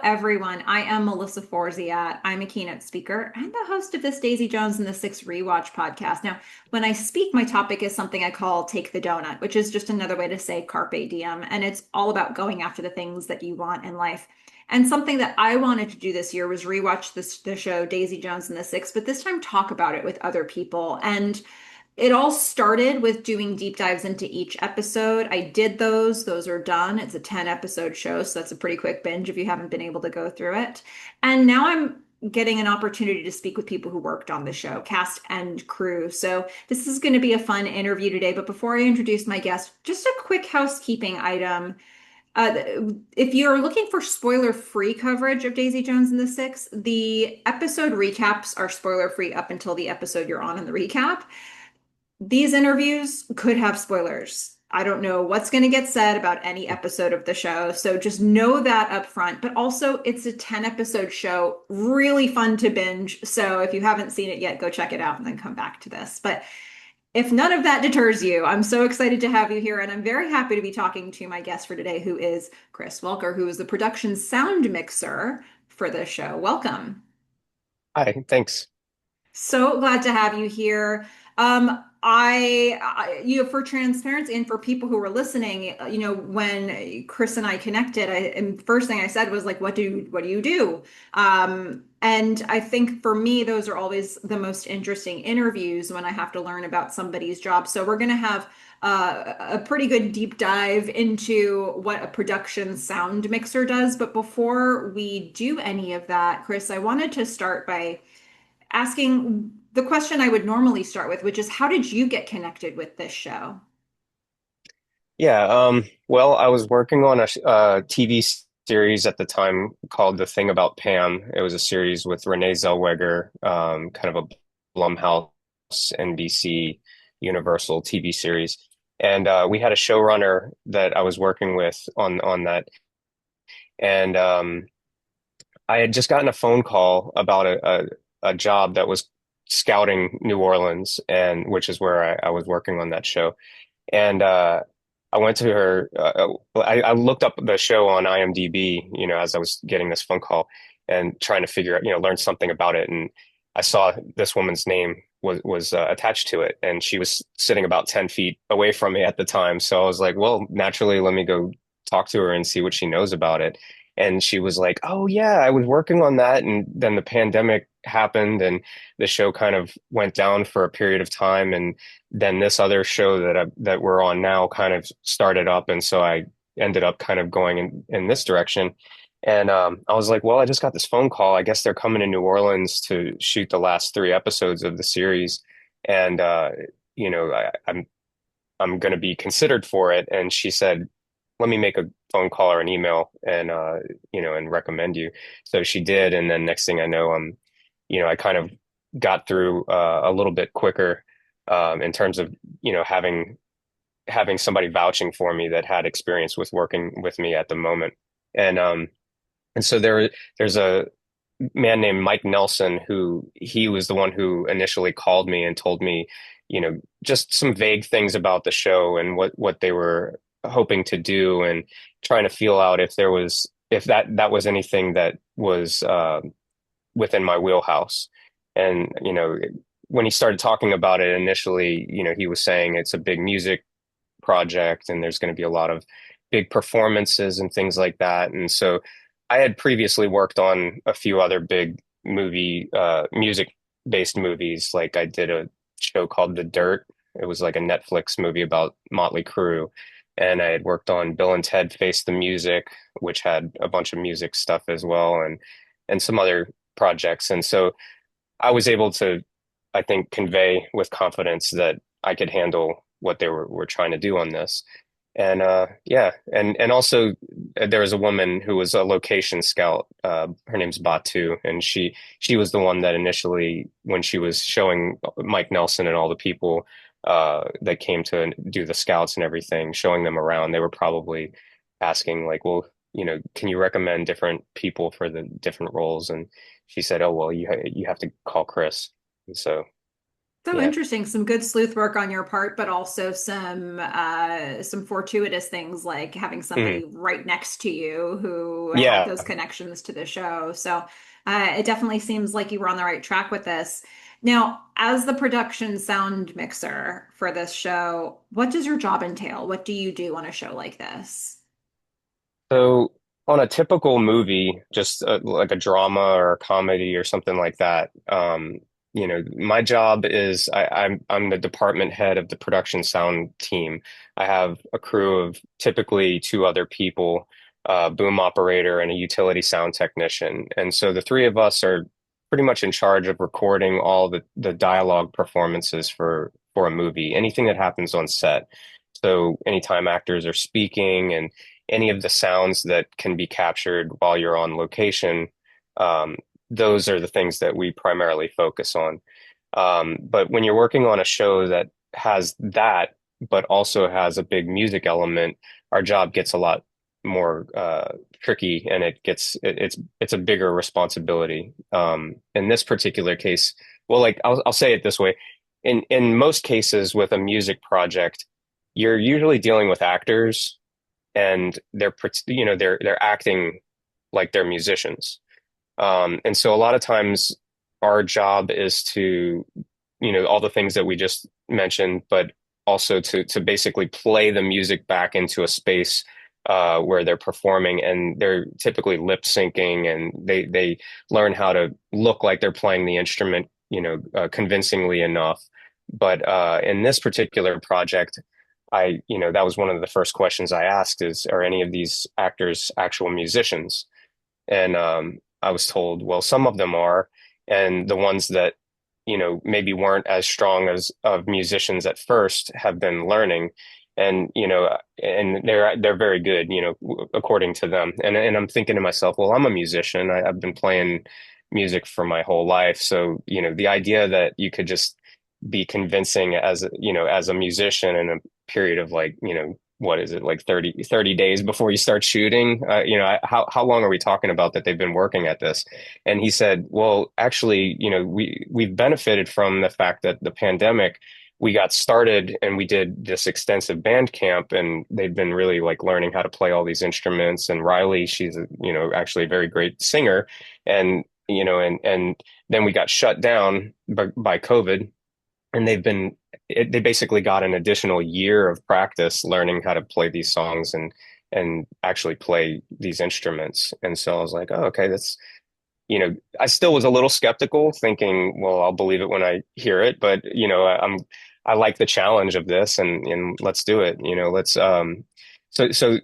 everyone. I am Melissa Forziat. I'm a keynote speaker and the host of this Daisy Jones and the Six Rewatch podcast. Now, when I speak, my topic is something I call Take the Doughnut, which is just another way to say Carpe Diem. And it's all about going after the things that you want in life. And something that I wanted to do this year was rewatch the show Daisy Jones and the Six, but this time talk about it with other people. And it all started with doing deep dives into each episode. I did those. Those are done. It's a 10 episode show, so that's a pretty quick binge if you haven't been able to go through it. And now I'm getting an opportunity to speak with people who worked on the show, cast and crew. So this is going to be a fun interview today. But before I introduce my guest, just a quick housekeeping item. Uh, if you're looking for spoiler-free coverage of Daisy Jones and the Six, the episode recaps are spoiler-free up until the episode you're on in the recap. These interviews could have spoilers. I don't know what's going to get said about any episode of the show, so just know that up front. But also, it's a 10 episode show, really fun to binge. So if you haven't seen it yet, go check it out and then come back to this. But if none of that deters you, I'm so excited to have you here, and I'm very happy to be talking to my guest for today, who is Chris Welcker, who is the production sound mixer for the show. Welcome. Hi, thanks. So glad to have you here. For transparency and for people who are listening, when Chris and I connected, and first thing I said was like, what do you do? And I think for me, those are always the most interesting interviews when I have to learn about somebody's job. So we're going to have a pretty good deep dive into what a production sound mixer does. But before we do any of that, Chris, I wanted to start by asking the question I would normally start with, which is how did you get connected with this show? Yeah, well, I was working on a TV series at the time called The Thing About Pam. It was a series with Renee Zellweger, kind of a Blumhouse, NBC, Universal TV series. And we had a showrunner that I was working with on that. And I had just gotten a phone call about a job that was scouting New Orleans, and which is where I was working on that show. And I went to her. I looked up the show on IMDb, as I was getting this phone call and trying to figure out, learn something about it. And I saw this woman's name was attached to it, and she was sitting about 10 feet away from me at the time. So I was like, well, naturally, let me go talk to her and see what she knows about it. And she was like, "Oh yeah, I was working on that, and then the pandemic happened, and the show kind of went down for a period of time, and then this other show that we're on now kind of started up, and so I ended up kind of going in this direction." And I was like, "Well, I just got this phone call. I guess they're coming to New Orleans to shoot the last three episodes of the series, and I'm going to be considered for it." And she said, "Let me make a phone call or an email and and recommend you." So she did, and then next thing I know, I kind of got through a little bit quicker in terms of having somebody vouching for me that had experience with working with me at the moment. And so there's a man named Mike Nelson who he was the one who initially called me and told me, just some vague things about the show and what they were hoping to do, and trying to feel out if that was anything that was within my wheelhouse. And when he started talking about it initially, he was saying it's a big music project and there's going to be a lot of big performances and things like that. And so I had previously worked on a few other big music based movies. Like I did a show called The Dirt. It was like a Netflix movie about Motley Crue. And I had worked on Bill and Ted Face the Music, which had a bunch of music stuff as well, and some other projects. And so I was able to, I think, convey with confidence that I could handle what they were trying to do on this. And yeah, and also there was a woman who was a location scout. Her name's Batu, and she was the one that initially, when she was showing Mike Nelson and all the people that came to do the scouts and everything, showing them around, they were probably asking like, well, can you recommend different people for the different roles? And she said, "Oh, well, you have to call Chris." And so. So Yeah. interesting. Some good sleuth work on your part, but also some fortuitous things like having Mhm. somebody right next to you who had Yeah. those connections to the show. So it definitely seems like you were on the right track with this. Now, as the production sound mixer for this show, what does your job entail? What do you do on a show like this? So on a typical movie, just like a drama or a comedy or something like that, my job is I'm the department head of the production sound team. I have a crew of typically two other people, a boom operator and a utility sound technician, and so the three of us are pretty much in charge of recording all the dialogue performances for a movie, anything that happens on set. So anytime actors are speaking and any of the sounds that can be captured while you're on location, um, those are the things that we primarily focus on. But when you're working on a show that has that, but also has a big music element, our job gets a lot more tricky, and it's a bigger responsibility. In this particular case, well, like I'll say it this way: in most cases with a music project, you're usually dealing with actors and they're acting like they're musicians. And so a lot of times our job is to, all the things that we just mentioned, but also to basically play the music back into a space where they're performing, and they're typically lip syncing, and they learn how to look like they're playing the instrument, convincingly enough. But in this particular project, that was one of the first questions I asked is, are any of these actors actual musicians? And I was told, well, some of them are, and the ones that, maybe weren't as strong as of musicians at first have been learning, and and they're very good, according to them. And I'm thinking to myself, well, I'm a musician. I've been playing music for my whole life, so the idea that you could just be convincing as a musician in a period of like, what is it, like 30 days before you start shooting? How long are we talking about that they've been working at this? And he said, well, actually, we've benefited from the fact that the pandemic, we got started and we did this extensive band camp, and they've been really like learning how to play all these instruments. And Riley, she's actually a very great singer. And and then we got shut down by COVID, and they basically got an additional year of practice learning how to play these songs and actually play these instruments. And so I was like, oh, okay, that's, I still was a little skeptical, thinking, well, I'll believe it when I hear it, but I like the challenge of this, and let's do it. Let's so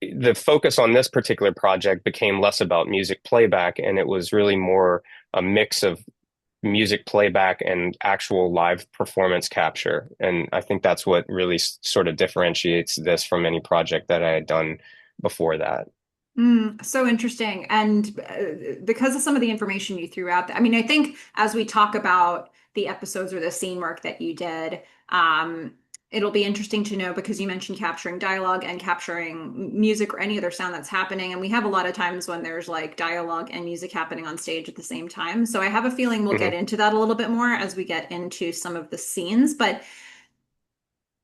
the focus on this particular project became less about music playback, and it was really more a mix of music playback and actual live performance capture. And I think that's what really sort of differentiates this from any project that I had done before that. So interesting. And because of some of the information you threw out, I mean, I think as we talk about the episodes or the scene work that you did, it'll be interesting to know because you mentioned capturing dialogue and capturing music or any other sound that's happening. And we have a lot of times when there's like dialogue and music happening on stage at the same time. So I have a feeling we'll get Hmm. into that a little bit more as we get into some of the scenes. But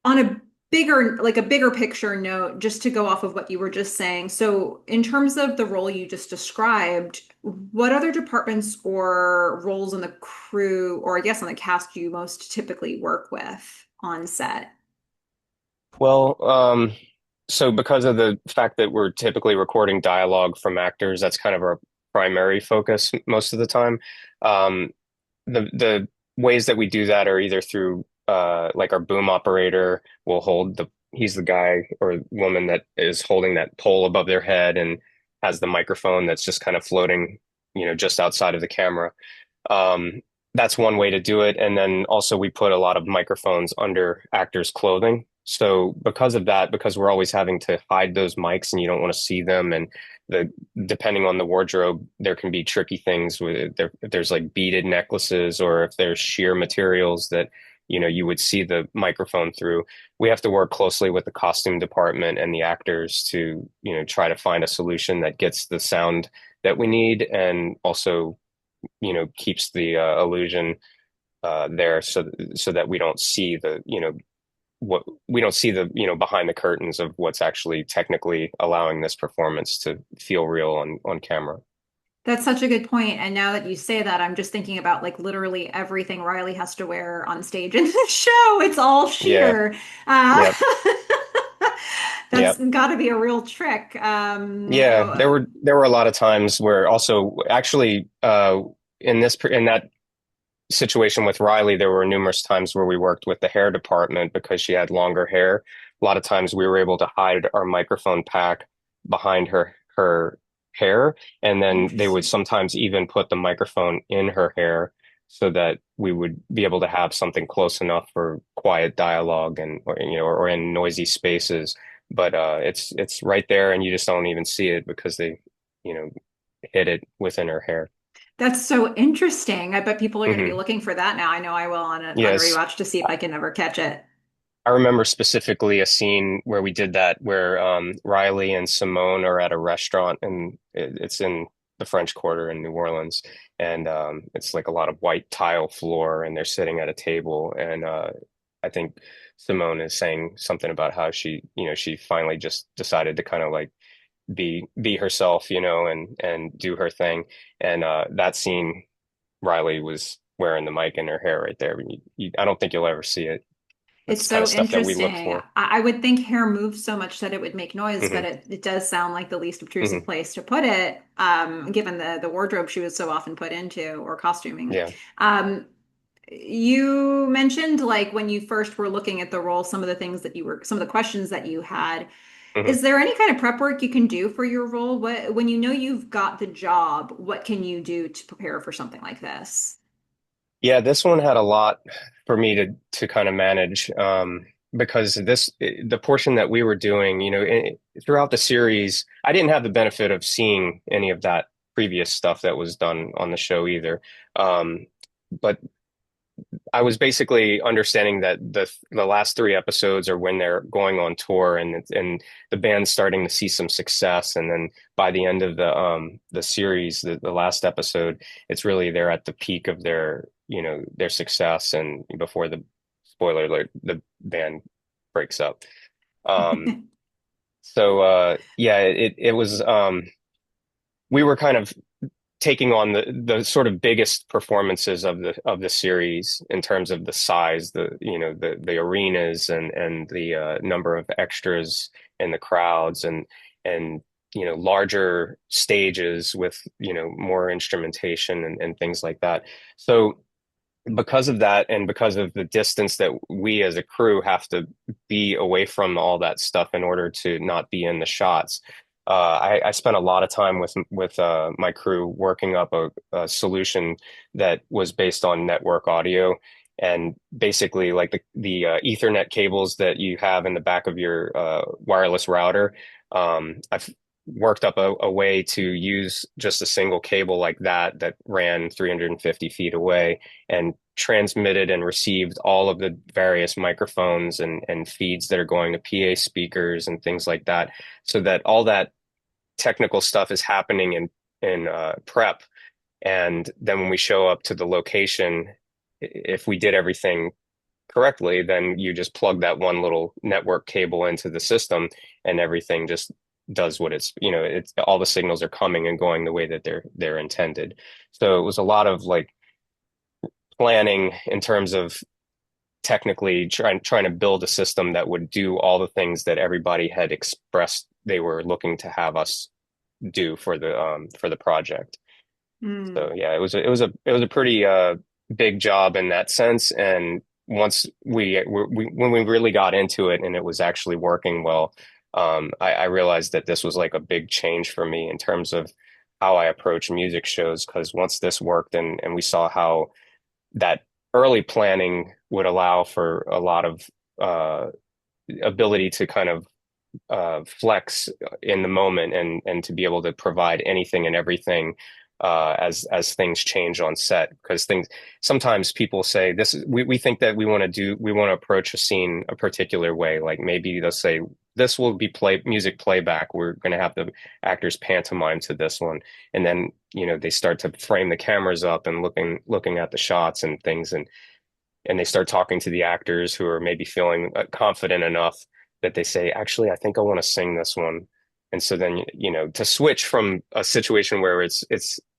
on a bigger picture note, just to go off of what you were just saying. So, in terms of the role you just described, what other departments or roles in the crew, or I guess on the cast, do you most typically work with on set? Well, so because of the fact that we're typically recording dialogue from actors, that's kind of our primary focus most of the time. Um, the ways that we do that are either through like our boom operator will hold he's the guy or woman that is holding that pole above their head and has the microphone that's just kind of floating, just outside of the camera. Um, that's one way to do it. And then also we put a lot of microphones under actors' clothing. So because of that, because we're always having to hide those mics and you don't want to see them, and the depending on the wardrobe, there can be tricky things with if there's like beaded necklaces or if there's sheer materials that you would see the microphone through. We have to work closely with the costume department and the actors to try to find a solution that gets the sound that we need and also keeps the illusion there, so that we don't see the, what we don't see the, behind the curtains of what's actually technically allowing this performance to feel real on camera. That's such a good point. And now that you say that, I'm just thinking about like literally everything Riley has to wear on stage in the show. It's all Yeah. sheer. Uh, Yep. that's Yep. got to be a real trick. Yeah. There were a lot of times where also actually in that situation with Riley, there were numerous times where we worked with the hair department because she had longer hair. A lot of times we were able to hide our microphone pack behind her hair, and then they would Interesting. sometimes even put the microphone in her hair so that we would be able to have something close enough for quiet dialogue and or in noisy spaces. But it's right there, and you just don't even see it because they, you know, hid it within her hair. That's so interesting. I bet people are going to be Hmm. looking for that now. I know I will on Yes. rewatch to see if I can ever catch it. I remember specifically a scene where we did that, where Riley and Simone are at a restaurant, and it's in the French Quarter in New Orleans, and it's like a lot of white tile floor, and they're sitting at a table, and I think Simone is saying something about how she finally just decided to kind of like be herself, and do her thing, and that scene, Riley was wearing the mic in her hair right there. I don't think you'll ever see it. It's That's the kind of so stuff that we look interesting. for. I would think hair moves so much that it would make noise, but Hmm. it does sound like the least obtrusive Hmm. place to put it, given the wardrobe she was so often put into or costuming. Yeah. Um, you mentioned like when you first were looking at the role, some of the things that you were, some of the questions that you had. Hmm. Is there any kind of prep work you can do for your role? What, when you know you've got the job, what can you do to prepare for something like this? Yeah, this one had a lot for me to kind of manage, because the portion that we were doing, throughout the series, I didn't have the benefit of seeing any of that previous stuff that was done on the show either. But I was basically understanding that the last three episodes are when they're going on tour, and the band's starting to see some success, and then by the end of the series, the last episode, it's really they're at the peak of their success, and before the spoiler alert, the band breaks up. Um, so yeah, it was, we were kind of taking on the sort of biggest performances of the series in terms of the size, the arenas, and the number of extras in the crowds, and larger stages with more instrumentation, and things like that. So because of that, and because of the distance that we as a crew have to be away from all that stuff in order to not be in the shots, I spent a lot of time with my crew working up a solution that was based on network audio, and basically like the Ethernet cables that you have in the back of your wireless router. I've worked up a way to use just a single cable like that ran 350 feet away, and transmitted and received all of the various microphones and feeds that are going to PA speakers and things like that, so that all that technical stuff is happening in prep. And then when we show up to the location, if we did everything correctly, then you just plug that one little network cable into the system, and everything just does what it's all the signals are coming and going the way that they're intended. So it was a lot of like planning in terms of technically trying to build a system that would do all the things that everybody had expressed they were looking to have us do for the project. Hmm. So yeah, it was a pretty big job in that sense. And once we when we really got into it and it was actually working well, I realized that this was like a big change for me in terms of how I approach music shows. Because once this worked, and we saw how that early planning would allow for a lot of ability to kind of flex in the moment, and to be able to provide anything and everything as things change on set. Because things sometimes people say we think that we want to approach a scene a particular way. Like maybe they'll say this will be music playback. We're going to have the actors pantomime to this one, and then they start to frame the cameras up and looking at the shots and things, and they start talking to the actors who are maybe feeling confident enough that they say, actually, I think I want to sing this one. And so then, to switch from a situation where it's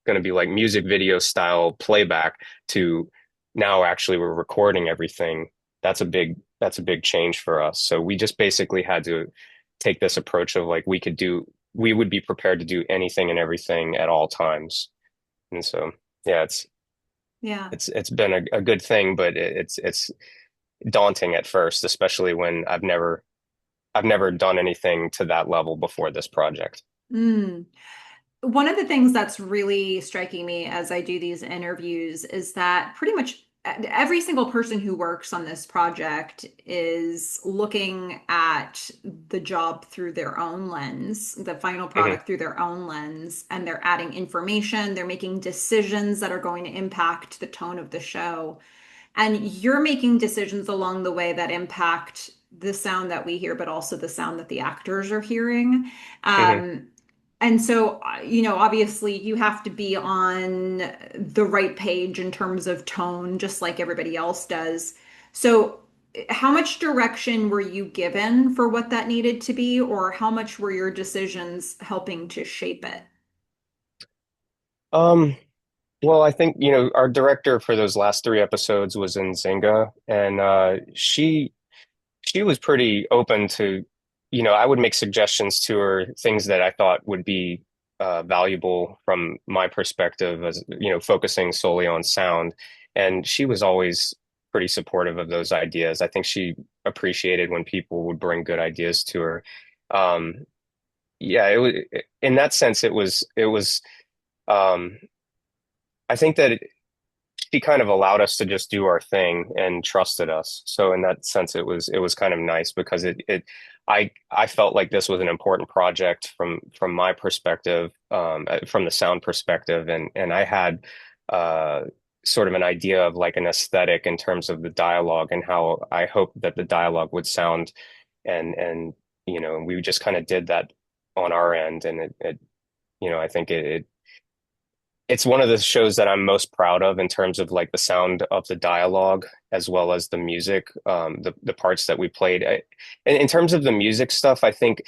going to be like music video style playback to now actually we're recording everything. That's a big change for us. So we just basically had to take this approach of like we would be prepared to do anything and everything at all times. And so yeah, Yeah. it's been a good thing, but it's daunting at first, especially when I've never done anything to that level before this project. Mm. One of the things that's really striking me as I do these interviews is that pretty much every single person who works on this project is looking at the job through their own lens, the final Hmm. product through their own lens, and they're adding information, they're making decisions that are going to impact the tone of the show. And you're making decisions along the way that impact the sound that we hear, but also the sound that the actors are hearing. Hmm. Um, and so, obviously you have to be on the right page in terms of tone, just like everybody else does. So, how much direction were you given for what that needed to be, or how much were your decisions helping to shape it? Um, well, I think, our director for those last three episodes was in Zynga, and she was pretty open to, I would make suggestions to her, things that I thought would be valuable from my perspective as, focusing solely on sound. And she was always pretty supportive of those ideas. I think she appreciated when people would bring good ideas to her. Um, yeah, it was in that sense, it was um, I think that she kind of allowed us to just do our thing and trusted us. So in that sense, it was kind of nice because I felt like this was an important project from my perspective, from the sound perspective, and I had uh, sort of an idea of like an aesthetic in terms of the dialogue and how I hoped that the dialogue would sound, and we just kind of did that on our end, and I think it's one of the shows that I'm most proud of in terms of like the sound of the dialogue as well as the music, the parts that we played. In terms of the music stuff, I think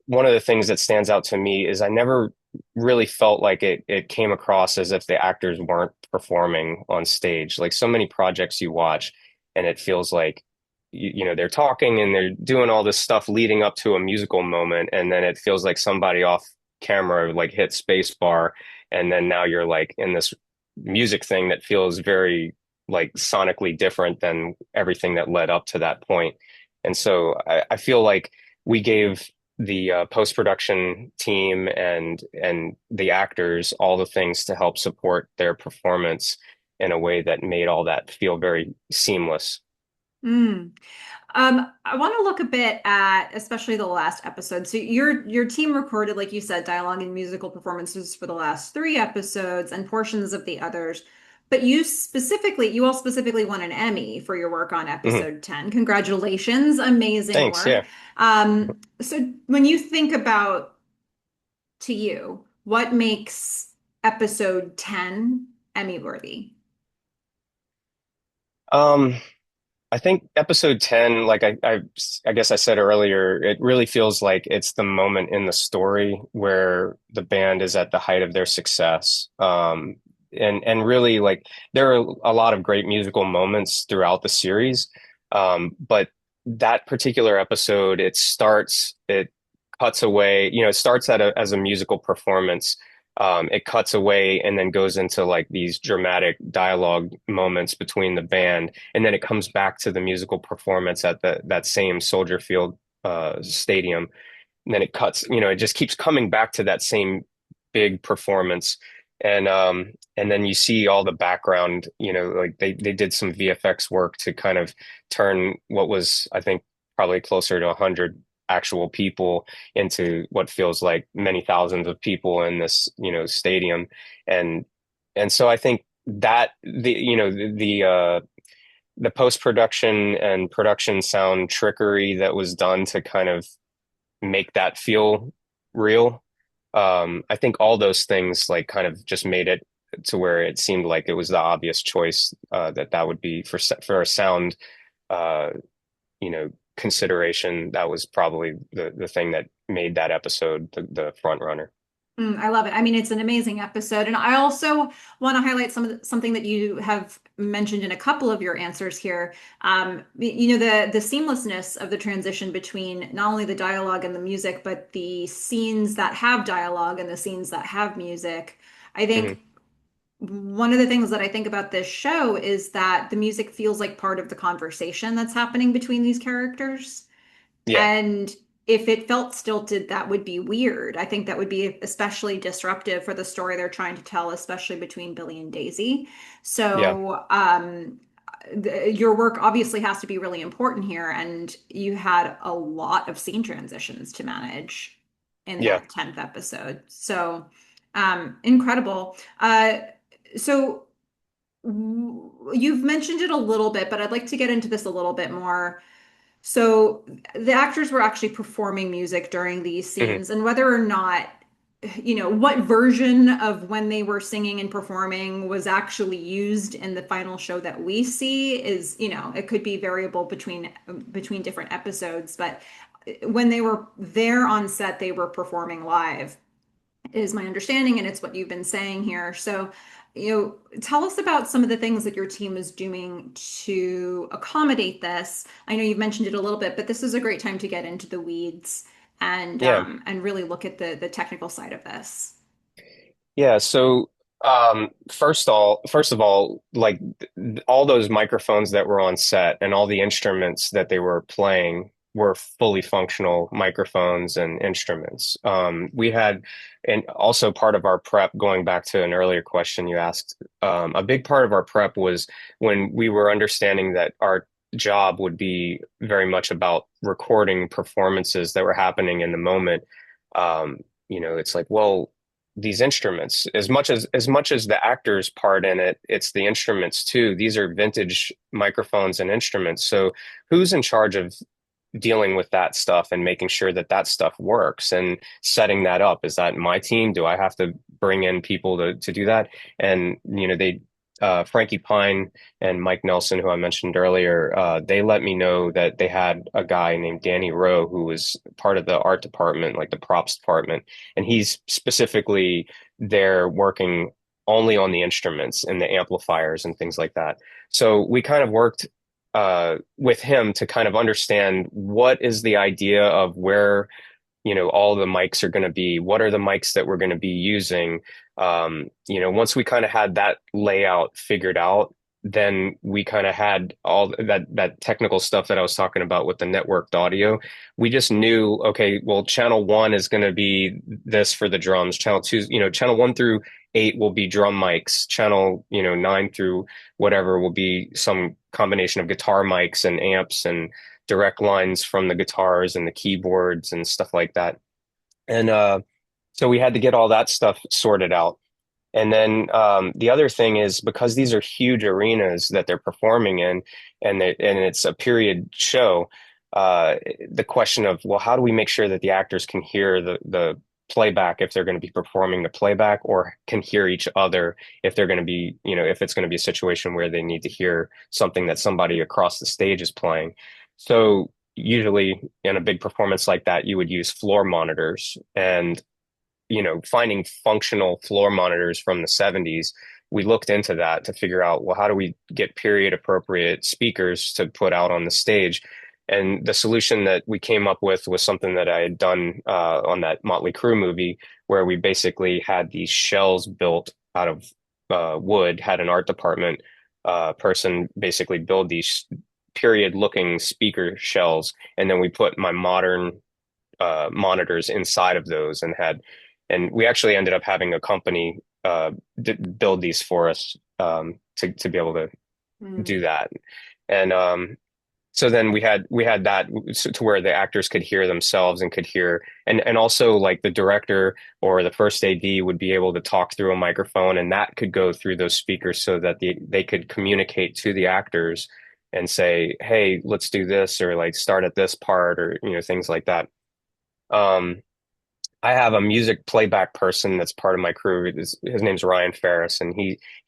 one of the things that stands out to me is I never really felt like it came across as if the actors weren't performing on stage. Like so many projects you watch, and it feels like they're talking and they're doing all this stuff leading up to a musical moment, and then it feels like somebody off camera like hit space bar, and then now you're like in this music thing that feels very like sonically different than everything that led up to that point. And so I feel like we gave the post-production team and the actors all the things to help support their performance in a way that made all that feel very seamless. Mm. I want to look a bit at especially the last episode. So your team recorded, like you said, dialogue and musical performances for the last three episodes and portions of the others. But you all specifically won an Emmy for your work on Mhm. episode 10. Congratulations, amazing Thanks. work. Yeah. So when you think about to you, what makes episode 10 Emmy worthy? Um, I think episode 10, like I guess I said earlier, it really feels like it's the moment in the story where the band is at the height of their success. And really like there are a lot of great musical moments throughout the series. But that particular episode, it cuts away, it starts as a musical performance. It cuts away and then goes into like these dramatic dialogue moments between the band, and then it comes back to the musical performance at that same Soldier Field stadium. And then it cuts, it just keeps coming back to that same big performance. And then you see all the background, like they did some VFX work to kind of turn what was, I think, probably closer to 100 actual people into what feels like many thousands of people in this, stadium. And and so I think that the post-production and production sound trickery that was done to kind of make that feel real. I think all those things like kind of just made it to where it seemed like it was the obvious choice that that would be for a sound uh, consideration. That was probably the thing that made that episode the front runner. I love it. I mean, it's an amazing episode. And I also want to highlight something that you have mentioned in a couple of your answers here. The seamlessness of the transition between not only the dialogue and the music, but the scenes that have dialogue and the scenes that have music. I Hmm. think one of the things that I think about this show is that the music feels like part of the conversation that's happening between these characters. Yeah, And if it felt stilted, that would be weird. I think that would be especially disruptive for the story they're trying to tell, especially between Billy and Daisy. yeah, So, your work obviously has to be really important here, and you had a lot of scene transitions to manage in yeah. that 10th episode. So, incredible. So, you've mentioned it a little bit, but I'd like to get into this a little bit more. So the actors were actually performing music during these Hmm. scenes, and whether or not, what version of when they were singing and performing was actually used in the final show that we see is, it could be variable between different episodes, but when they were there on set, they were performing live is my understanding, and it's what you've been saying here. So, tell us about some of the things that your team is doing to accommodate this. I know you've mentioned it a little bit, but this is a great time to get into the weeds Yeah. and really look at the technical side of this. Yeah, so first of all, like all those microphones that were on set and all the instruments that they were playing were fully functional microphones and instruments. We had, and also part of our prep, going back to an earlier question you asked, a big part of our prep was when we were understanding that our job would be very much about recording performances that were happening in the moment. It's like, well, these instruments as much as the actors part in it, it's the instruments too. These are vintage microphones and instruments, so who's in charge of dealing with that stuff and making sure that that stuff works and setting that up? Is that my team? Do I have to bring in people to do that? And they Frankie Pine and Mike Nelson, who I mentioned earlier, they let me know that they had a guy named Danny Rowe who was part of the art department, like the props department, and he's specifically there working only on the instruments and the amplifiers and things like that. So we kind of worked with him to kind of understand what is the idea of where all the mics are going to be, what are the mics that we're going to be using. Once we kind of had that layout figured out, then we kind of had all that technical stuff that I was talking about with the networked audio. We just knew, okay, well, channel one is going to be this for the drums. Channel two, channel 1 through 8 will be drum mics. Channel, 9 through whatever will be some combination of guitar mics and amps and direct lines from the guitars and the keyboards and stuff like that. And so we had to get all that stuff sorted out. And then the other thing is, because these are huge arenas that they're performing in, and it's a period show, the question of, well, how do we make sure that the actors can hear the playback if they're going to be performing the playback, or can hear each other if they're going to be, if it's going to be a situation where they need to hear something that somebody across the stage is playing. So usually in a big performance like that, you would use floor monitors, and finding functional floor monitors from the 70s, we looked into that to figure out, well, how do we get period appropriate speakers to put out on the stage? And the solution that we came up with was something that I had done on that Motley Crue movie, where we basically had these shells built out of wood, had an art department person basically build these period looking speaker shells. And then we put my modern monitors inside of those, and we actually ended up having a company build these for us to be able to do Mm. that. And so then we had that to where the actors could hear themselves and could hear, and also like the director or the first AD would be able to talk through a microphone, and that could go through those speakers so that they could communicate to the actors and say, hey, let's do this, or like start at this part, or things like that. Um, I have a music playback person that's part of my crew. His name's Ryan Ferris, and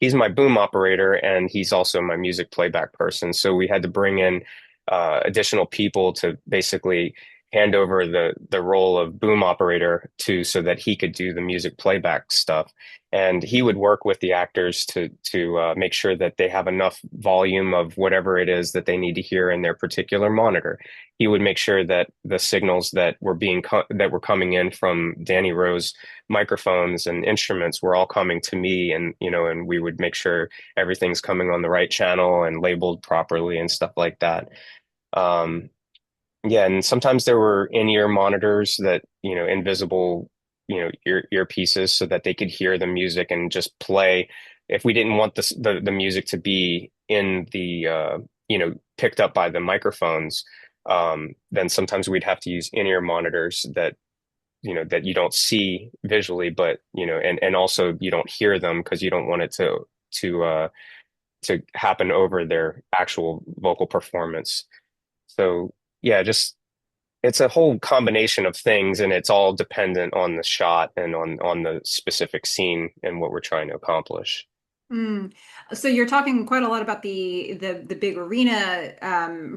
he's my boom operator, and he's also my music playback person. So we had to bring in additional people to basically hand over the role of boom operator to so that he could do the music playback stuff. And he would work with the actors to make sure that they have enough volume of whatever it is that they need to hear in their particular monitor. He would make sure that the signals that were coming in from Danny Rose microphones and instruments were all coming to me, and and we would make sure everything's coming on the right channel and labeled properly and stuff like that. Um, yeah, and sometimes there were in-ear monitors that, invisible, earpieces so that they could hear the music and just play. If we didn't want the music to be in the picked up by the microphones, then sometimes we'd have to use in-ear monitors that that you don't see visually, but and also you don't hear them because you don't want it to happen over their actual vocal performance. So yeah, just it's a whole combination of things, and it's all dependent on the shot and on the specific scene and what we're trying to accomplish. Mm. So you're talking quite a lot about the big arena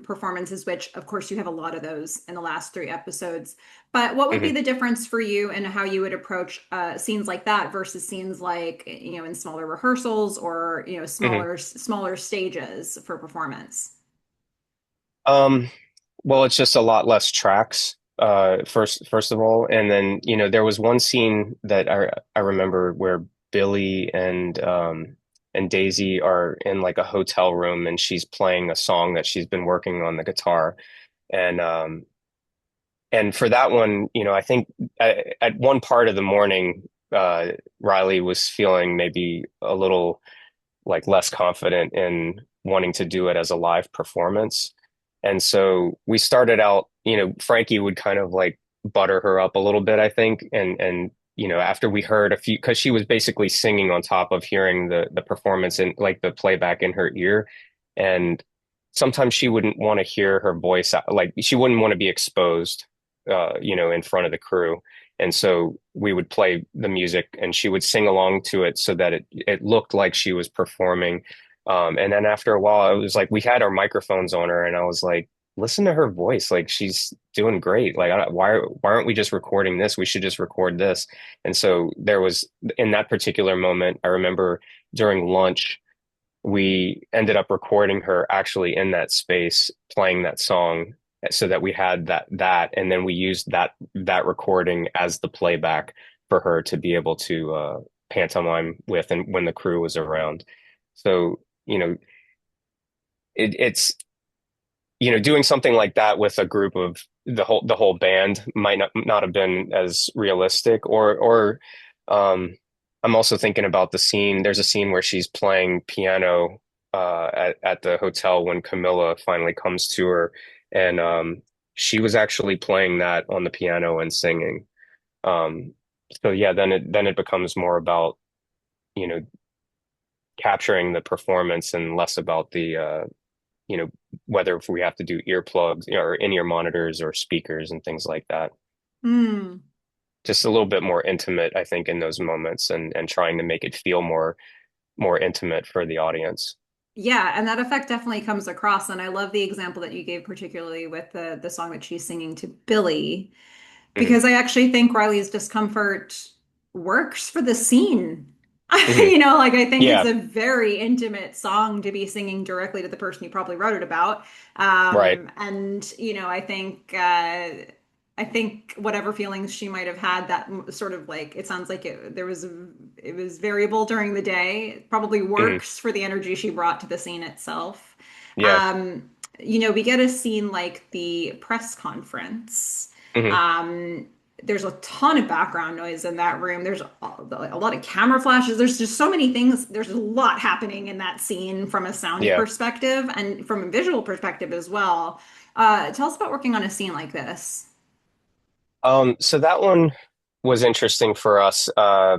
performances, which of course you have a lot of those in the last three episodes. But what would be Hmm. the difference for you and how you would approach scenes like that versus scenes like, in smaller rehearsals or, Hmm. smaller stages for performance? Um, well, it's just a lot less tracks, first of all. And then, there was one scene that I remember where Billy and Daisy are in like a hotel room and she's playing a song that she's been working on the guitar. And and for that one, I think at one part of the morning, Riley was feeling maybe a little like less confident in wanting to do it as a live performance. And so we started out, Frankie would kind of like butter her up a little bit, I think. And after we heard a few, because she was basically singing on top of hearing the performance and like the playback in her ear. And sometimes she wouldn't want to hear her voice, like she wouldn't want to be exposed, in front of the crew. And so we would play the music and she would sing along to it so that it looked like she was performing. And then after a while, it was like we had our microphones on her, and I was like, listen to her voice. Like she's doing great. Like why aren't we just recording this? We should just record this. And so there was in that particular moment, I remember during lunch, we ended up recording her actually in that space playing that song so that we had that and then we used that recording as the playback for her to be able to pantomime with and when the crew was around. So it's doing something like that with a group of the whole band might not have been as realistic or um I'm also thinking about the scene. There's a scene where she's playing piano at the hotel when Camilla finally comes to her, and she was actually playing that on the piano and singing. Um, so yeah, then it becomes more about you know capturing the performance and less about the you know, whether if we have to do earplugs or in-ear monitors or speakers and things like that. Hmm. Just a little bit more intimate, I think, in those moments and trying to make it feel more intimate for the audience. Yeah, and that effect definitely comes across. And I love the example that you gave, particularly with the song that she's singing to Billy, Hmm. because I actually think Riley's discomfort works for the scene. Hmm. Like I think it's Yeah, a very intimate song to be singing directly to the person you probably wrote it about. right. And I think whatever feelings she might have had that sort of like it sounds like it was variable during the day. It probably Hmm. works for the energy she brought to the scene itself. Yeah. Um, we get a scene like the press conference. Hmm. Um, there's a ton of background noise in that room. There's a lot of camera flashes. There's just so many things. There's a lot happening in that scene from a sound Yeah. perspective and from a visual perspective as well. Tell us about working on a scene like this. So that one was interesting for us. I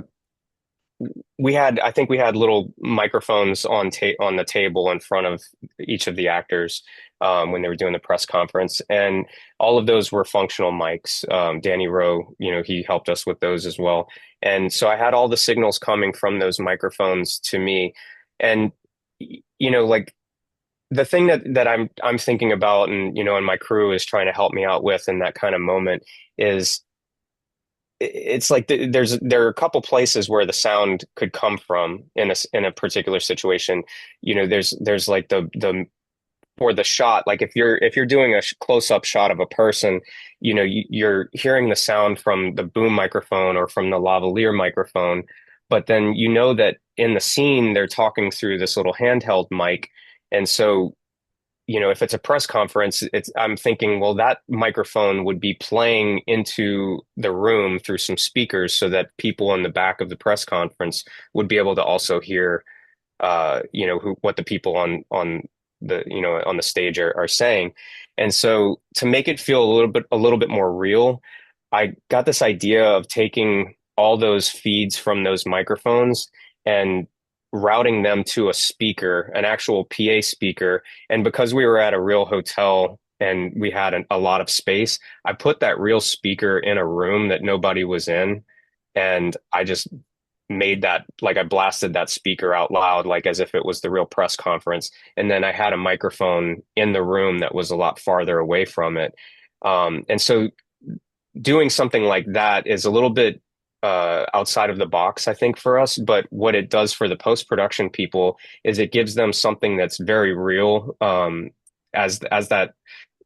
think we had little microphones on the table in front of each of the actors, when they were doing the press conference. And all of those were functional mics. Danny Rowe, he helped us with those as well. And so I had all the signals coming from those microphones to me. And, like the thing that I'm thinking about, and my crew is trying to help me out with in that kind of moment is it's like there are a couple places where the sound could come from in a particular situation. There's like the for the shot, like if you're doing a close up shot of a person, you're hearing the sound from the boom microphone or from the lavalier microphone, but then that in the scene they're talking through this little handheld mic, and so if it's a press conference, I'm thinking, well, that microphone would be playing into the room through some speakers so that people in the back of the press conference would be able to also hear, what the people on the stage are saying. And so to make it feel a little bit more real, I got this idea of taking all those feeds from those microphones and routing them to a speaker, an actual PA speaker. And because we were at a real hotel and we had a lot of space, I put that real speaker in a room that nobody was in. And I just made that, like I blasted that speaker out loud, like as if it was the real press conference. And then I had a microphone in the room that was a lot farther away from it. And so doing something like that is a little bit outside of the box, I think, for us. But what it does for the post-production people is it gives them something that's very real, as that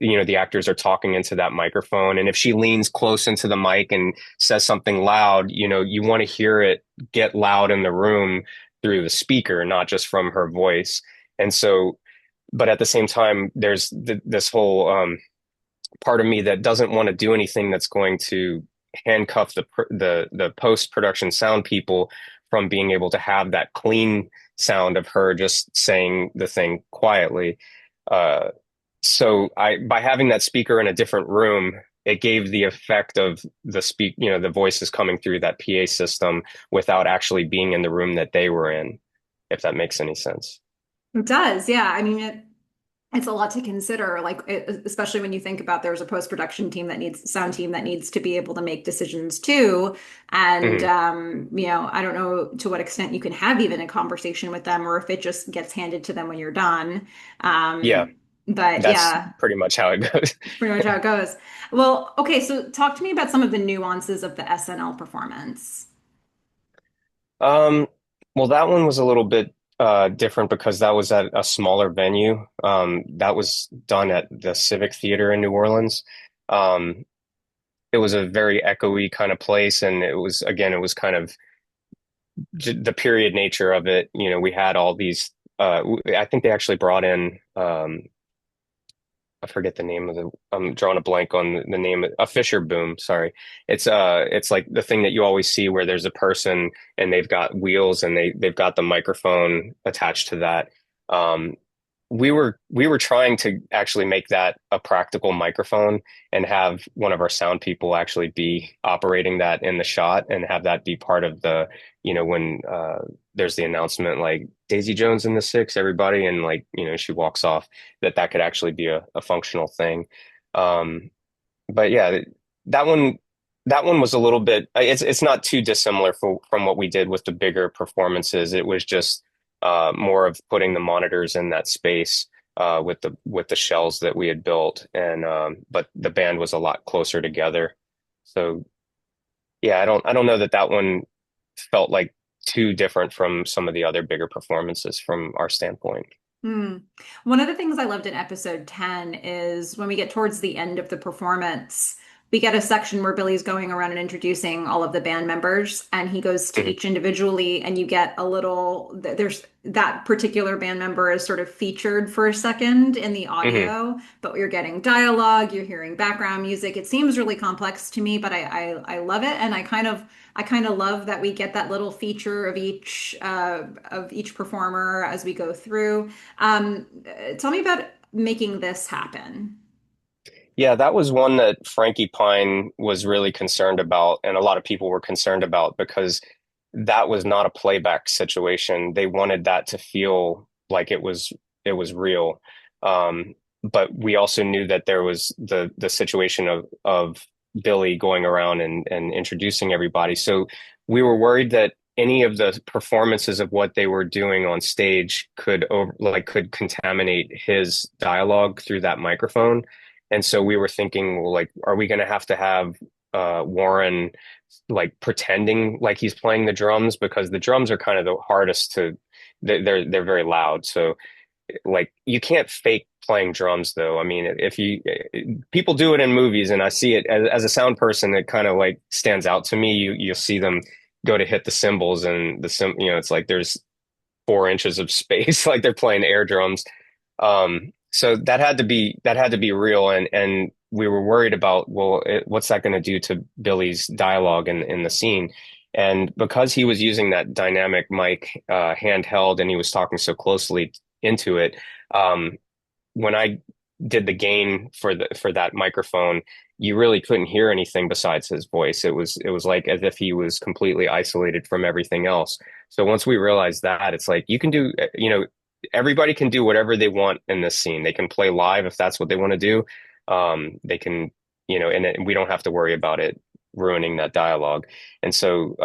the actors are talking into that microphone. And if she leans close into the mic and says something loud, you want to hear it get loud in the room through the speaker, not just from her voice. And so, but at the same time, there's this whole part of me that doesn't want to do anything that's going to handcuff the post production sound people from being able to have that clean sound of her just saying the thing quietly. So by having that speaker in a different room, it gave the effect of the voices coming through that PA system without actually being in the room that they were in, if that makes any sense. It does, yeah. I mean, it's a lot to consider, especially when you think about there's a post-production team that needs sound team that needs to be able to make decisions too. And Mhm. I don't know to what extent you can have even a conversation with them or if it just gets handed to them when you're done. Yeah, But that's yeah, pretty much how it goes. pretty much how it goes. Well, okay, so talk to me about some of the nuances of the SNL performance. Um, well, that one was a little bit different because that was at a smaller venue. That was done at the Civic Theater in New Orleans. Um, it was a very echoey kind of place, and it was kind of the period nature of it. We had all these. I think they actually brought in. I forget the name of the. I'm drawing a blank on the name. A Fisher boom. Sorry, it's like the thing that you always see where there's a person and they've got wheels and they've got the microphone attached to that. Um, we were trying to actually make that a practical microphone and have one of our sound people actually be operating that in the shot and have that be part of when there's the announcement like Daisy Jones in the six, everybody, and like she walks off, that could actually be a functional thing. Um, but yeah, that one that one was a little bit. It's not too dissimilar from what we did with the bigger performances. It was just more of putting the monitors in that space with the shells that we had built, and but the band was a lot closer together. So yeah, I don't know that one felt like too different from some of the other bigger performances from our standpoint. Hmm. One of the things I loved in episode 10 is when we get towards the end of the performance, we get a section where Billy's going around and introducing all of the band members, and he goes to Mhm, each individually, and you get there's that particular band member is sort of featured for a second in the mhm. audio, but you're getting dialogue, you're hearing background music. It seems really complex to me, but I love it, and I kind of love that we get that little feature of each performer as we go through. Tell me about making this happen. Yeah, that was one that Frankie Pine was really concerned about, and a lot of people were concerned about because that was not a playback situation. They wanted that to feel like it was real. but we also knew that there was the situation of Billy going around and introducing everybody. So we were worried that any of the performances of what they were doing on stage could contaminate his dialogue through that microphone. And so we were thinking, well, like, are we going to have Warren like pretending like he's playing the drums, because the drums are kind of the hardest to they're very loud. So like you can't fake playing drums though. I mean, if you people do it in movies and I see it as a sound person, it kind of like stands out to me. You'll see them go to hit the cymbals and it's like there's 4 inches of space, like they're playing air drums. So that had to be real, and we were worried about, well, what's that going to do to Billy's dialogue in the scene? And because he was using that dynamic mic handheld and he was talking so closely into it, um, when I did the gain for that microphone, you really couldn't hear anything besides his voice. It was like as if he was completely isolated from everything else. So once we realized that, it's like you can do, everybody can do whatever they want in this scene. They can play live if that's what they want to do. They can, we don't have to worry about it ruining that dialogue. And so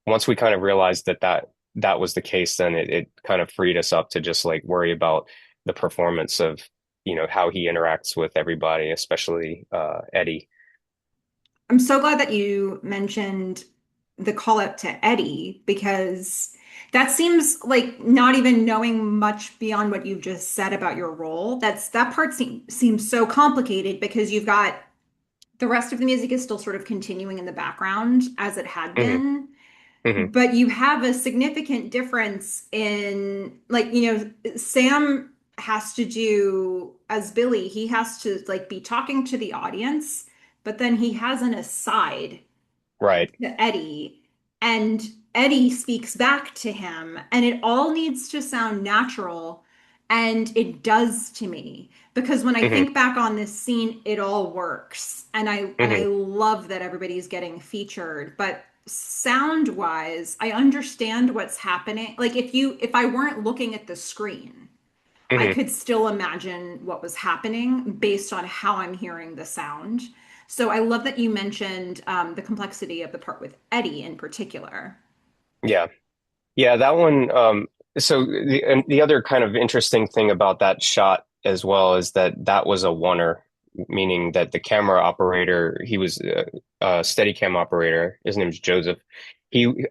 once we kind of realized that was the case, then it kind of freed us up to just like worry about the performance of, how he interacts with everybody, especially Eddie. I'm so glad that you mentioned the call up to Eddie because that seems like not even knowing much beyond what you've just said about your role. That part seems so complicated because you've got the rest of the music is still sort of continuing in the background as it had Hmm. been. Hmm. But you have a significant difference in like, Sam has to do as Billy, he has to like be talking to the audience, but then he has an aside Right. to Eddie, and Eddie speaks back to him, and it all needs to sound natural, and it does to me because when I Hmm. think back on this scene, it all works, and I Hmm. love that everybody's getting featured, but sound wise, I understand what's happening. Like if I weren't looking at the screen, I Hmm. could still imagine what was happening based on how I'm hearing the sound. So I love that you mentioned the complexity of the part with Eddie in particular. Yeah. Yeah, that one. So the other kind of interesting thing about that shot as well is that was a oneer, meaning that the camera operator, he was a steady cam operator. His name's Joseph. He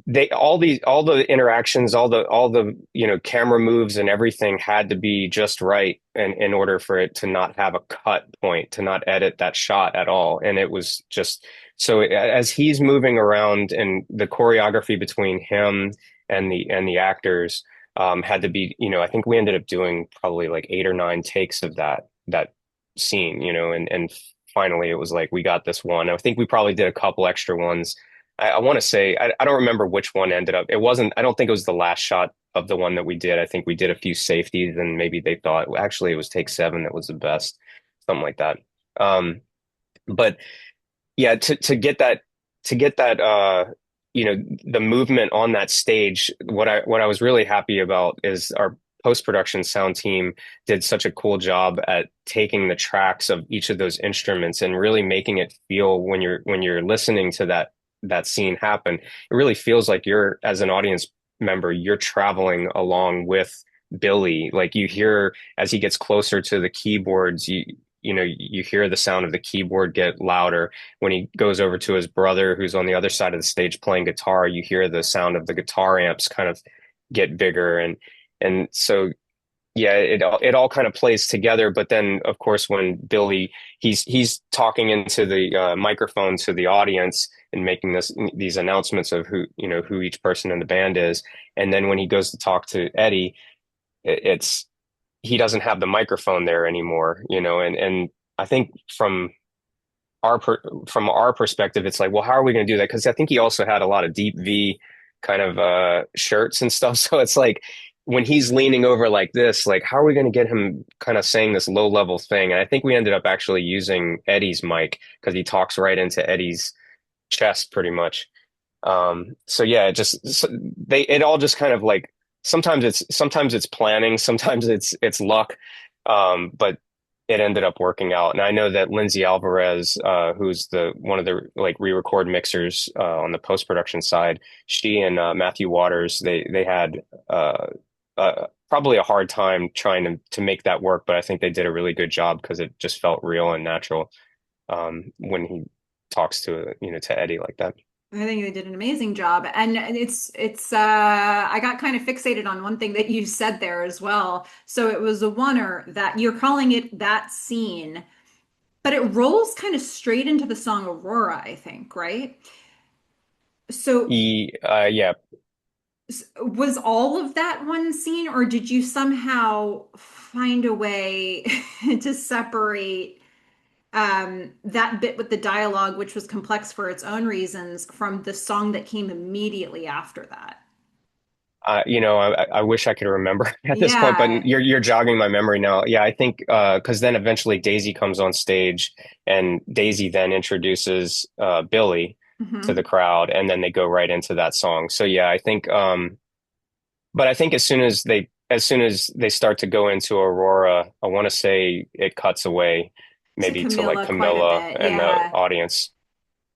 they all the interactions, all the camera moves and everything had to be just right in order for it to not have a cut point, to not edit that shot at all. And it was just so as he's moving around, and the choreography between him and the actors had to be, I think we ended up doing probably like 8 or 9 takes of that scene, and finally it was like we got this one. I think we probably did a couple extra ones. I want to say I don't remember which one ended up. It wasn't. I don't think it was the last shot of the one that we did. I think we did a few safeties, and maybe they thought well, actually it was take 7 that was the best, something like that. But yeah, to get that the movement on that stage. What I was really happy about is our post-production sound team did such a cool job at taking the tracks of each of those instruments and really making it feel when you're listening to that scene happen. It really feels like you're, as an audience member, you're traveling along with Billy. Like you hear as he gets closer to the keyboards, you hear the sound of the keyboard get louder. When he goes over to his brother, who's on the other side of the stage playing guitar, you hear the sound of the guitar amps kind of get bigger, and so yeah, it all kind of plays together. But then, of course, when Billy he's talking into the microphone to the audience and making these announcements of who each person in the band is, and then when he goes to talk to Eddie, it's he doesn't have the microphone there anymore, and I think from our perspective, it's like, well, how are we going to do that? Because I think he also had a lot of deep V kind of shirts and stuff. So it's like when he's leaning over like this, like how are we going to get him kind of saying this low level thing? And I think we ended up actually using Eddie's mic because he talks right into Eddie's chest pretty much. So yeah, it all just kind of like sometimes it's planning, sometimes it's luck, but it ended up working out. And I know that Lindsay Alvarez, who's the one of the like re-record mixers on the post-production side, she and Matthew Waters, they had probably a hard time trying to make that work, but I think they did a really good job because it just felt real and natural when he talks to to Eddie like that. I think they did an amazing job. And it's I got kind of fixated on one thing that you said there as well. So it was a oneer that you're calling it that scene, but it rolls kind of straight into the song Aurora, I think, right? So Yeah. was all of that one scene, or did you somehow find a way to separate that bit with the dialogue, which was complex for its own reasons, from the song that came immediately after that? I wish I could remember at this point, but Yeah. you're jogging my memory now. Yeah, I think because then eventually Daisy comes on stage, and Daisy then introduces Billy to the Hmm. crowd, and then they go right into that song. So yeah, I think, but I think as soon as they start to go into Aurora, I want to say it cuts away To maybe to like Camilla quite a Camilla bit. and the Yeah. audience.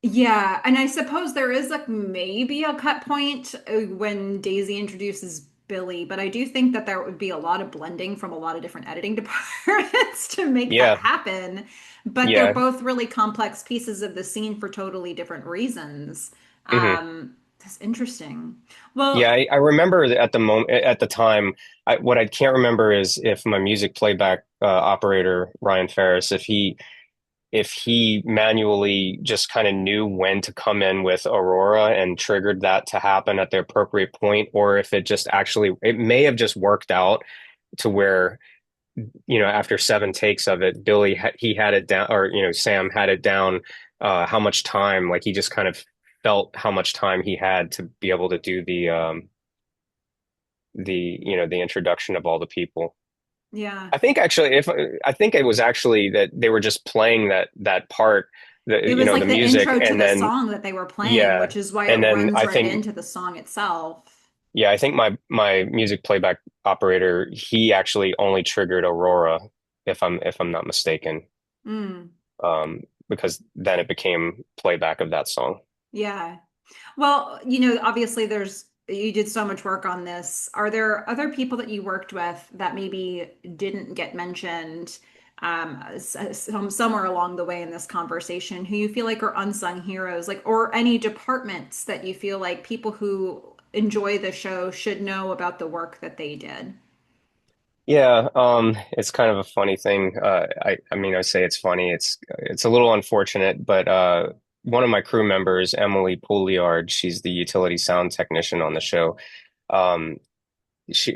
Yeah, and I suppose there is like maybe a cut point when Daisy introduces Billy, but I do think that there would be a lot of blending from a lot of different editing departments to make that Yeah, happen. But they're yeah. both really complex pieces of the scene for totally different reasons. Mhm. That's interesting. Yeah, Well, I remember at the moment at the time. What I can't remember is if my music playback operator Ryan Ferris, if he manually just kind of knew when to come in with Aurora and triggered that to happen at the appropriate point, or if it may have just worked out to where after 7 takes of it, he had it down, or Sam had it down. How much time? Like he just kind of felt how much time he had to be able to do the introduction of all the people. yeah. I think actually, if I think it was actually that they were just playing that part, It was the like the music, intro to and the then song that they were playing, yeah, which is why it and then runs I right think into the song itself. yeah, I think my music playback operator, he actually only triggered Aurora, if I'm not mistaken, Mm, because then it became playback of that song. yeah. Well, obviously you did so much work on this. Are there other people that you worked with that maybe didn't get mentioned somewhere along the way in this conversation who you feel like are unsung heroes, like, or any departments that you feel like people who enjoy the show should know about the work that they did? Yeah, it's kind of a funny thing. I mean, I say it's funny. It's a little unfortunate, but one of my crew members, Emily Pouliard, she's the utility sound technician on the show. Um,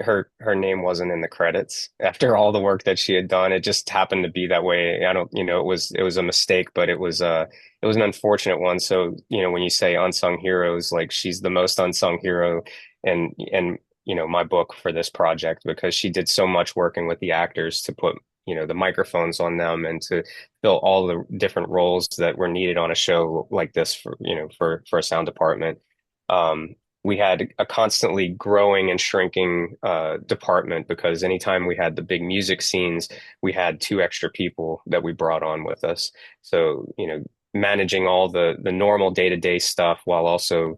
her name wasn't in the credits after all the work that she had done. It just happened to be that way. I don't, it was a mistake, but it was an unfortunate one. So, when you say unsung heroes, like she's the most unsung hero and my book for this project because she did so much working with the actors to put the microphones on them and to fill all the different roles that were needed on a show like this for a sound department. Um, we had a constantly growing and shrinking department because anytime we had the big music scenes, we had 2 extra people that we brought on with us. So, managing all the normal day-to-day stuff while also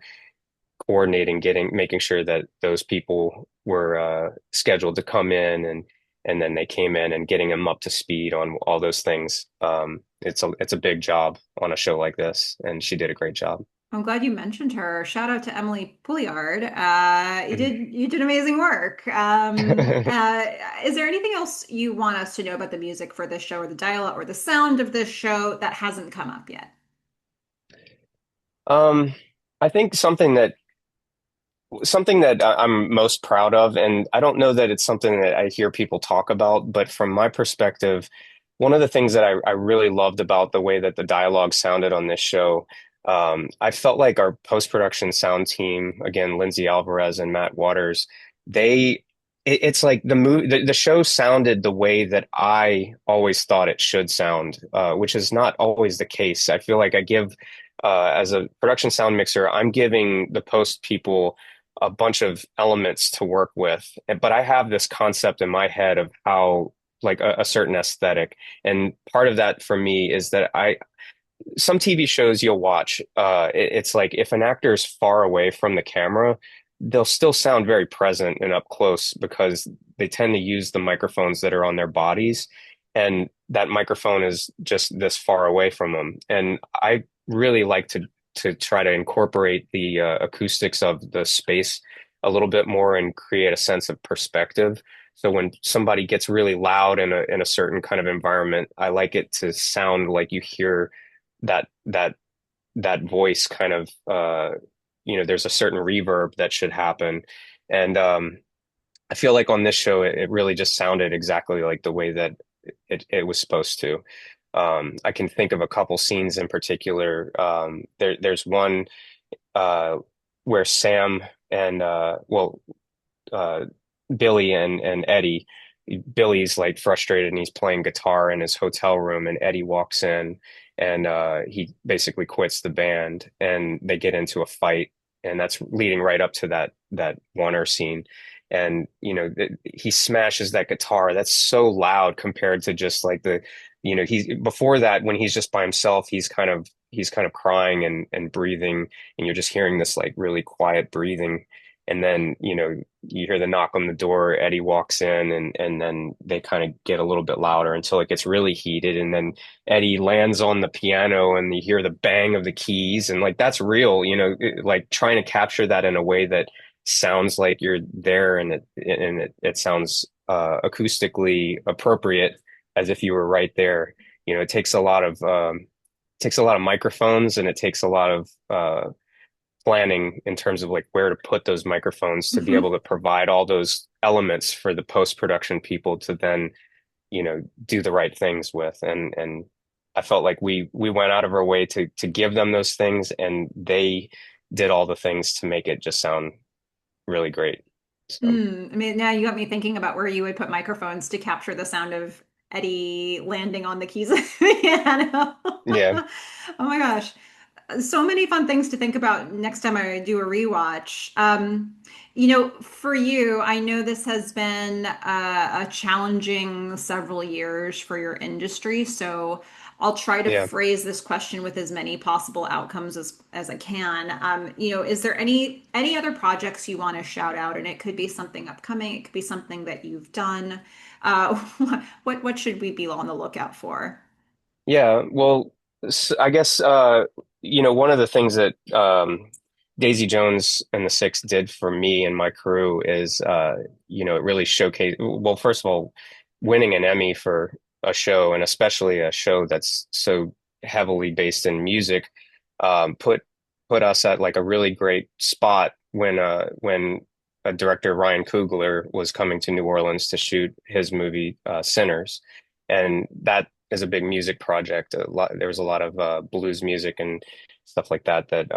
coordinating, making sure that those people were scheduled to come in and then they came in and getting them up to speed on all those things. It's a big job on a show like this, and she did a great job. I'm glad you mentioned her. Shout out to Emily Pouliard. You did amazing work. Is there anything else you want us to know about the music for this show, or the dialogue, or the sound of this show that hasn't come up yet? Um, I think something that I'm most proud of, and I don't know that it's something that I hear people talk about, but from my perspective, one of the things that I really loved about the way that the dialogue sounded on this show, I felt like our post-production sound team, again, Lindsay Alvarez and Matt Waters, it's like the show sounded the way that I always thought it should sound, which is not always the case. I feel like as a production sound mixer, I'm giving the post people a bunch of elements to work with. But I have this concept in my head of how like a certain aesthetic. And part of that for me is that I some TV shows you'll watch, it's like if an actor is far away from the camera, they'll still sound very present and up close because they tend to use the microphones that are on their bodies, and that microphone is just this far away from them. And I really like to try to incorporate the acoustics of the space a little bit more and create a sense of perspective. So when somebody gets really loud in a certain kind of environment, I like it to sound like you hear that that that voice kind of there's a certain reverb that should happen. And I feel like on this show it really just sounded exactly like the way that it was supposed to. I can think of a couple scenes in particular. There's one uh where Sam and uh Billy and Eddie. Billy's like frustrated and he's playing guitar in his hotel room, and Eddie walks in and he basically quits the band and they get into a fight, and that's leading right up to that Warner scene. And he smashes that guitar. That's so loud compared to just like he's before that when he's just by himself, he's kind of crying and breathing, and you're just hearing this like really quiet breathing. And then, you hear the knock on the door, Eddie walks in, and then they kind of get a little bit louder until it gets really heated. And then Eddie lands on the piano and you hear the bang of the keys. And like, that's real, like trying to capture that in a way that sounds like you're there, and it sounds acoustically appropriate as if you were right there. It takes a lot of microphones, and it takes a lot of planning in terms of like where to put those microphones to be able to provide all those elements for the post-production people to then, do the right things with. And I felt like we went out of our way to give them those things, and they did all the things to make it just sound really great. So I mean, now you got me thinking about where you would put microphones to capture the sound of Eddie landing on the keys of the piano. yeah, Oh my gosh. So many fun things to think about next time I do a rewatch. For you, I know this has been a challenging several years for your industry, so I'll try to yeah. phrase this question with as many possible outcomes as I can. Is there any other projects you want to shout out? And it could be something upcoming, it could be something that you've done. Uh, what should we be on the lookout for? Yeah, well, I guess one of the things that Daisy Jones and the Six did for me and my crew is it really showcased. Well, first of all, winning an Emmy for a show, and especially a show that's so heavily based in music, put us at like a really great spot when a director, Ryan Coogler, was coming to New Orleans to shoot his movie Sinners, and that is a big music project. There was a lot of blues music and stuff like that that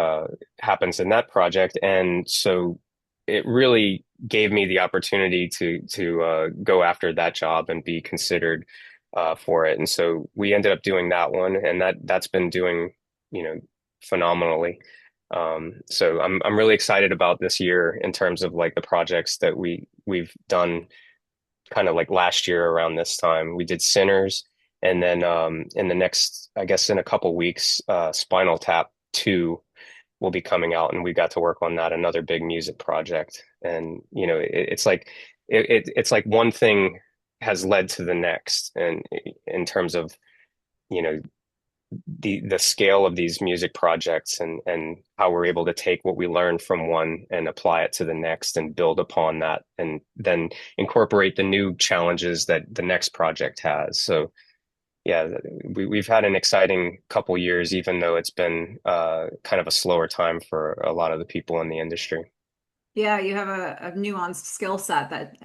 happens in that project, and so it really gave me the opportunity to go after that job and be considered for it. And so we ended up doing that one, and that's been doing phenomenally. So I'm really excited about this year in terms of like the projects that we've done kind of like last year around this time. We did Sinners, and then in the next, I guess in a couple weeks, Spinal Tap 2 will be coming out, and we got to work on that, another big music project. And it's like one thing has led to the next, and in terms of you know the scale of these music projects, and how we're able to take what we learned from one and apply it to the next and build upon that, and then incorporate the new challenges that the next project has. So yeah, we've had an exciting couple years, even though it's been kind of a slower time for a lot of the people in the industry. Yeah, you have a nuanced skill set that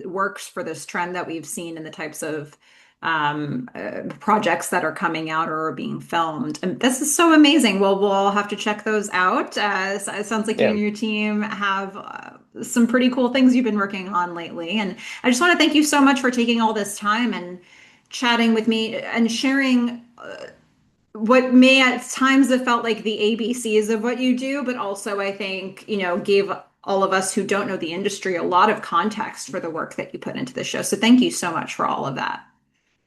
works for this trend that we've seen in the types of projects that are coming out or are being filmed. And this is so amazing. Well, we'll all have to check those out. So it sounds like you Yeah, and your team have some pretty cool things you've been working on lately. And I just want to thank you so much for taking all this time and chatting with me and sharing what may at times have felt like the ABCs of what you do, but also I think, gave all of us who don't know the industry a lot of context for the work that you put into the show. So thank you so much for all of that.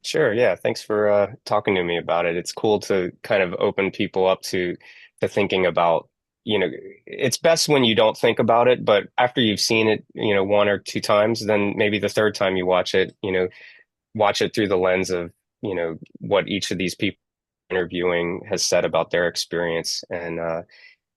Sure, yeah. Thanks for talking to me about it. It's cool to kind of open people up to thinking about, it's best when you don't think about it, but after you've seen it, one or two times, then maybe the third time you watch it, watch it through the lens of, what each of these people interviewing has said about their experience. And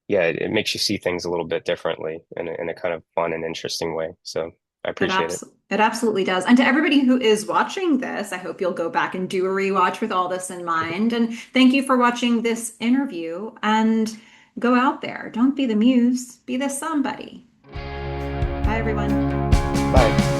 yeah, it makes you see things a little bit differently in a kind of fun and interesting way. So I appreciate it. It absolutely does. And to everybody who is watching this, I hope you'll go back and do a rewatch with all this in mind. And thank you for watching this interview and go out there. Don't be the muse, be the somebody. Bye, everyone. Bye.